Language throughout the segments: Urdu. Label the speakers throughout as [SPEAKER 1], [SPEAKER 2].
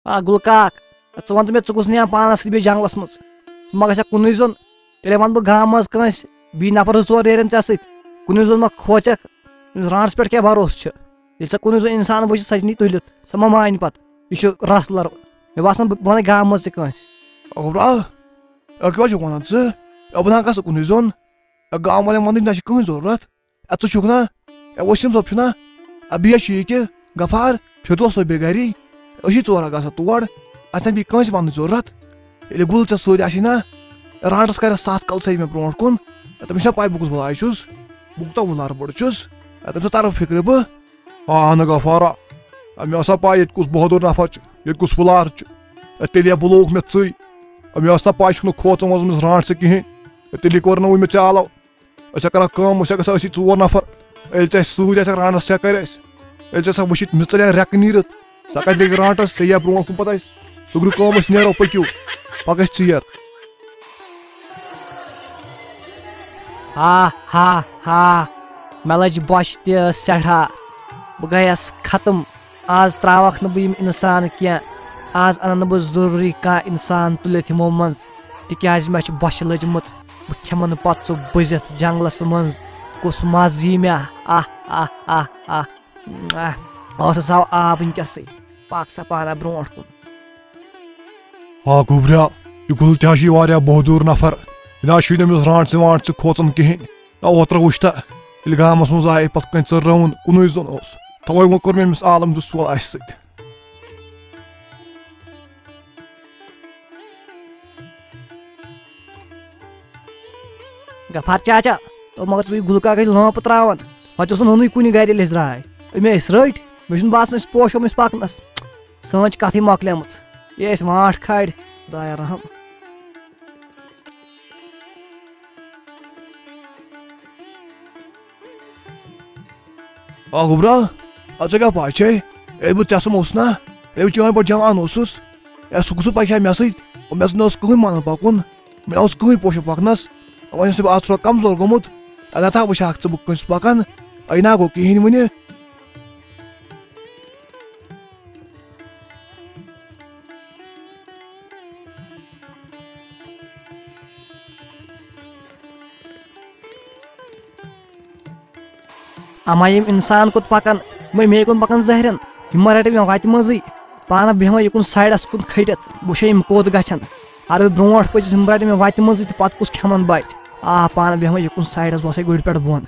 [SPEAKER 1] گُلہٕ کاک ژٕ وَن تہٕ مےٚ ژٕ کُس نیٛام پانَس سۭتۍ بیٚیہِ جنٛگلَس منٛز ژٕ ما گژھکھ کُنُے زوٚن تیٚلے وَنہٕ بہٕ گامہٕ منٛز کٲنٛسہِ بیٚیہِ نفر 2-4 نیرن ژےٚ سۭتۍ کُنُے زوٚن ما کھوژکھ أمِس رانٛٹَس پٮ۪ٹھ کیٛاہ بروسہٕ چھُ ییٚلہِ ژےٚ کُنُے زوٚن اِنسان وٕچھِ سۄ نی تُلِتھ سۄ ما مانہِ پَتہٕ یہِ چھُ رسلر مےٚ باسان بہٕ وَنَے گامہٕ منٛز تہِ کٲنٛسہِ
[SPEAKER 2] کیٛاہ چھُکھ وَنان ژٕ بہٕ نہ گژھٕ کُنُے زوٚن گام والٮ۪ن وَنٕچ نہ چھِ کٕہٕنۍ ضروٗرت ژٕ چھُکھ نا ؤسیٖم صٲب چھُنا بیٚیہِ چھُ یہِ کہِ غفار فِردوس صٲب بیٚیہِ گری أسی 4 گژھو تور اَسہِ چھَنہٕ بیٚیہِ کٲنٛسہِ وَننٕچ ضروٗرت ییٚلہِ گُل ژےٚ سۭتۍ آسی نا رانٛٹَس کَرِ 7 کَلہٕ سۭتۍ مےٚ برونٛٹھ کُن تٔمِس چھےٚ پاے بہٕ کُس بلاے چھُس بہٕ کوٗتاہ وُلار بوٚڑ چھُس تٔمِس چھُ طرف فِکرِ بہٕ
[SPEAKER 3] اہنہٕ غفارا مےٚ ٲس نا پاے ییٚتہِ کُس بہادُر نفر چھُ ییٚتہِ کُس وُلار چھُ تیٚلہِ بُلووُکھ مےٚ ژٕے مےٚ ٲس نا پاے چھُکھ نہٕ کھوژان ووژمٕژ رانٛٹھ ژٕ کِہینۍ تیٚلی کوٚر نہٕ وۄنۍ مےٚ ژےٚ علاوٕ أسۍ کَران کٲم أسۍ گژھان أسی 4 نفر ییٚلہِ ژےٚ اَسہِ سۭتۍ آسٮ۪کھ رانٛٹَس ژےٚ کَرِ اَسہِ ییٚلہِ ژےٚ سۄ وٕچھِتھ مےٚ ژَلہِ رٮ۪کہٕ نیٖرِتھ سۄ کَتہِ لٔگۍ رانٛٹَس ژےٚ یِیا برونٛٹھ کُن پَتہٕ اَسہِ تُگرِ کٲم أسۍ نیرو پٔکِو پَتہٕ گژھِ ژیر
[SPEAKER 1] مےٚ لٔج بۄچھِ تہِ سٮ۪ٹھاہ بہٕ گٔیَس ختم آز ترٛاوَکھ نہٕ بہٕ یِم اِنسان کینٛہہ آز اَنَن نہٕ بہٕ ضروٗری کانٛہہ اِنسان تُلِتھ یِمو منٛز تِکیٛازِ مےٚ چھِ بۄچھِ لٔجمٕژ بہٕ کھٮ۪مہٕ نہٕ پَتہٕ سُہ بٔزِتھ جنٛگلَس منٛز کُس مَزٕ یی مےٚ ٲسَس آو آب وٕنکٮ۪سٕے پاک سا پانہ برونٛٹھ کُن
[SPEAKER 3] گوٚبرا یہِ گُل تہِ حظ چھِ واریاہ بہادوٗر نفر یہِ نہ حظ چھُنہٕ أمِس رانٛٹھ وانٛٹھ کھوژان کِہینۍ اوترٕ وٕچھ تہٕ ییٚلہِ گامَس منٛز آیہِ پَتہٕ کَنہِ ژٔرراوُن کُنُے زوٚن اوس تَوَے وۄنۍ کوٚر مےٚ أمِس عالم 2 سول اَسہِ سۭتۍ
[SPEAKER 1] غفار چاچا مگر ژٕ گُلہٕ کاک ٲسۍ لٲپہٕ ترٛاوان پَتہٕ اوس نہٕ کُنہِ گرِ ییٚلہِ أسۍ درٛاے أمۍ أسۍ رٔٹۍ مےٚ چھُنہٕ باسان أسۍ پوشو أمِس پَکنَس سٲنۍ چھِ کَتھٕے مۄکلیمٕژ یہِ أسۍ وانٛٹھ کھالہِ خۄدایا رحم
[SPEAKER 2] گوٚبرا ژےٚ کیٛاہ پاے چھے ییٚلہِ بہٕ ژےٚ سُم اوسُس نا ییٚلہِ بہٕ چٲنۍ پٲٹھۍ جوان اوسُس سُہ کُس پَکہِ ہا مےٚ سۭتۍ مےٚ سۭتۍ نہ اوس کٕہٕنۍ مانان پَکُن مےٚ نہ اوس کٕہٕنۍ پوشو پَکنَس وۄنۍ اوسُس بہٕ آز تھوڑا کَمزور گوٚمُت نَتہٕ وٕچھ ہاکھ ژٕ بہٕ کٲنٛسہِ پَکان یہِ نہ گوٚو کِہینۍ وٕنہِ
[SPEAKER 1] اما یِم اِنسان کوٚت پَکان یِم مے کُن پَکان زہرٮ۪ن یِم ما رَٹن مےٚ وَتہِ منٛزٕے پانہٕ بیٚہمَے یِکُن سایڈَس کُن کھٔٹِتھ بہٕ وٕچھے یِم کوٚت گژھن اگر بہٕ برونٛٹھ پٔچِس یِم رَٹن مےٚ وَتہِ منٛزٕے تہٕ پَتہٕ کُس کھٮ۪مَن بہٕ اَتہِ پانہٕ بیٚہمَے یِکُن سایڈَس بہٕ وَسَے گُرِ پٮ۪ٹھ بۄن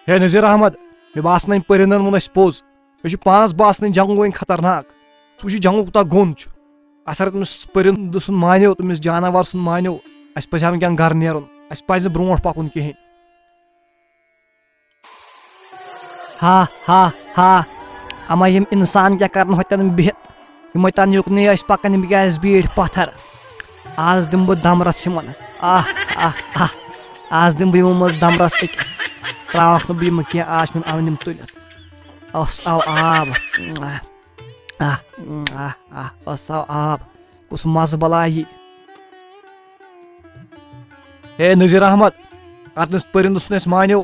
[SPEAKER 3] ہے نذیٖر احمد مےٚ باسان أمۍ پٔرِندَن ووٚن اَسہِ پوٚز مےٚ چھُ پانَس باسان جنٛگل وۄنۍ خطرناک ژٕ وٕچھ یہِ جنٛگل کوٗتاہ گوٚن چھُ اَسہِ اگر تٔمِس پٔرِندٕ سُنٛد مانیو تٔمِس جاناوار سُنٛد مانیو اَسہِ پَزِ ہا وٕنکٮ۪ن گرٕ نیرُن اَسہِ پَزِ نہٕ برونٛٹھ پَکُن کِہینۍ
[SPEAKER 1] اما یِم اِنسان کیٛاہ کَرن ہوٚتٮ۪ن بِہِتھ یِمے تان یُکنُے ٲسۍ پَکان یِم کیٛازِ بیٖٹھۍ پَتھر آز دِمہٕ بہٕ دَمرَس یِمن آز دِمہٕ بہٕ یِمو منٛز دَمرَس أکِس ترٛاوَکھ نہٕ بہٕ یِم کینٛہہ آز چھِ مےٚ اَنٕنۍ یِم تُلِتھ ٲس آو آب ٲس آو آب کُس مَزٕ بَلاے یی
[SPEAKER 3] ہے نذیٖر احمد اگر تٔمِس پٔرِندٕ سُنٛد اَسہِ مانیو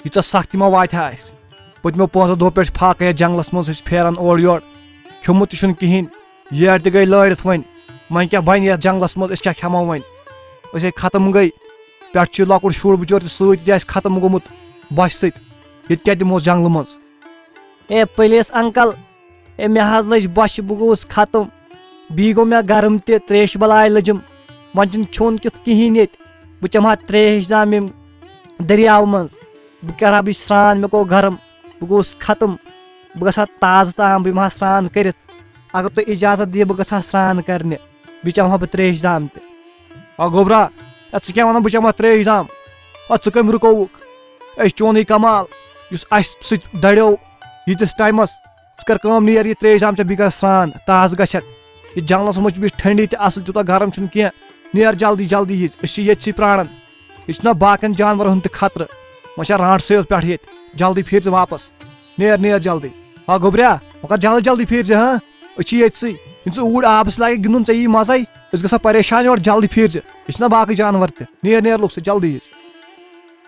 [SPEAKER 3] ییٖژاہ سختی ما واتہِ ہا اَسہِ پٔتمیو 5 دۄہو پٮ۪ٹھ چھِ پھاکَے یَتھ جنٛگلَس منٛز أسۍ پھیران اورٕ یورٕ کھیوٚمُت تہِ چھُنہٕ کِہینۍ ییر تہِ گٔے لٲرِتھ وۄنۍ کیٛاہ بَنہِ یَتھ جنٛگلَس منٛز أسۍ کیٛاہ کھٮ۪مو وۄنۍ أسۍ ہے ختم گٔے پٮ۪ٹھٕ چھُ لۄکُٹ شُر بِچور تہِ سۭتۍ تہِ آسہِ ختم گوٚمُت بۄچھِ سۭتۍ ییٚتہِ کیٛاہ دِمہوس جنٛگلہٕ منٛز
[SPEAKER 1] اے پٕلیٖس انکل اے مےٚ حظ لٔج بۄچھِ بہٕ گوٚوُس ختم بیٚیہِ گوٚو مےٚ گرم تہِ ترٛیشہِ بلاے لٔجِم وۄنۍ چھُنہٕ کھیوٚن کیُتھ کِہینۍ ییٚتہِ بہٕ چٮ۪مہٕ ہا ترٛیش دام یِم دٔریاو منٛز بہٕ کَرٕ ہا بیٚیہِ سرٛان مےٚ گوٚو گرم بہٕ گوٚوُس ختم بہٕ گژھٕ ہا تازٕ تام بہٕ یِمہٕ ہا سرٛان کٔرِتھ اگر تُہۍ اِجازت دِیِو بہٕ گژھٕ ہا سرٛان کَرنہِ بیٚیہِ چٮ۪مہٕ ہا بہٕ ترٛیش دام تہِ
[SPEAKER 3] گوٚبرا ژٕ کیٛاہ وَنان بہٕ چٮ۪مہٕ ہا ترٛیش دام ژٕ کٔمۍ رُکووُکھ أسۍ چونٕے کمال یُس اَسہِ سۭتۍ دَریو ییٖتِس ٹایمَس ژٕ کر کٲم نیر یہِ ترٛیش دام چٮ۪تھ بیٚیہِ کر سرٛان تازٕ گژھکھ یہِ جنٛگلَس منٛز چھِ بیٚیہِ ٹھنٛڈی تہِ اَصٕل تیوٗتاہ گرم چھُنہٕ کینٛہہ نیر جلدی جلدی ییٖژ أسۍ چھِ ییٚتھۍ سٕے پرٛاران یہِ چھُنہ باقین جانورن ہُنٛد تہِ خطرٕ وۄنۍ چھا رانٛٹسٕے یوت پٮ۪ٹھ ییٚتہِ جلدی پھیٖر ژٕ واپس نیر نیر جلدی گوٚبرا وۄنۍ کر جلدی جلدی پھیٖر زِ أسۍ چھِ ییٚتھۍ سٕے
[SPEAKER 1] ژٕ اوٗرۍ آبس لگہِ گِنٛدُن ژےٚ یی مزے أسۍ گژھو پریشان یورٕ جلدی پھیٖرۍ ژٕ یہِ چھِنا باقٕے جانور تہِ نیر لوٚگ سُہ جلدی یٖژ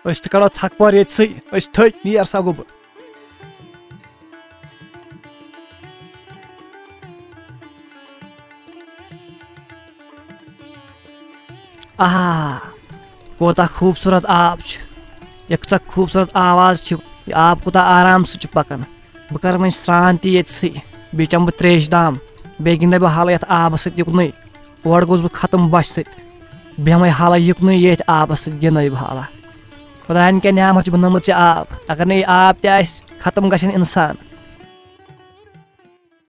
[SPEAKER 1] أسۍ تہِ کڑو تھکپور ییٚتسٕے أسۍ تھٔکۍ نیر سا گوٚو بہٕ کوتاہ خوٗبصوٗرت آب چھُ یہِ کۭژاہ خوٗبصوٗرت آواز چھِ یہِ آب کوٗتاہ آرام سۭتۍ چھُ پکان بہٕ کرٕ وۄنۍ سرٛان تہِ ییٚتسٕے بیٚیہِ چٮ۪مہٕ بہٕ تریش دام بیٚیہِ گِنٛدے بہٕ حالٕے یتھ آبس سۭتۍ یُکنُے اورٕ گوٚژھ بہٕ ختم بۄچھِ سۭتۍ بیٚہمے حالہ یُکنُے ییٚتھۍ آبس سۭتۍ گِنٛدے بہٕ حالہ خۄدایَن کیٛاہ نعمت چھُ بنومُت ژےٚ آب اگر نہٕ یہِ آب تہِ آسہِ ختم گژھن انسان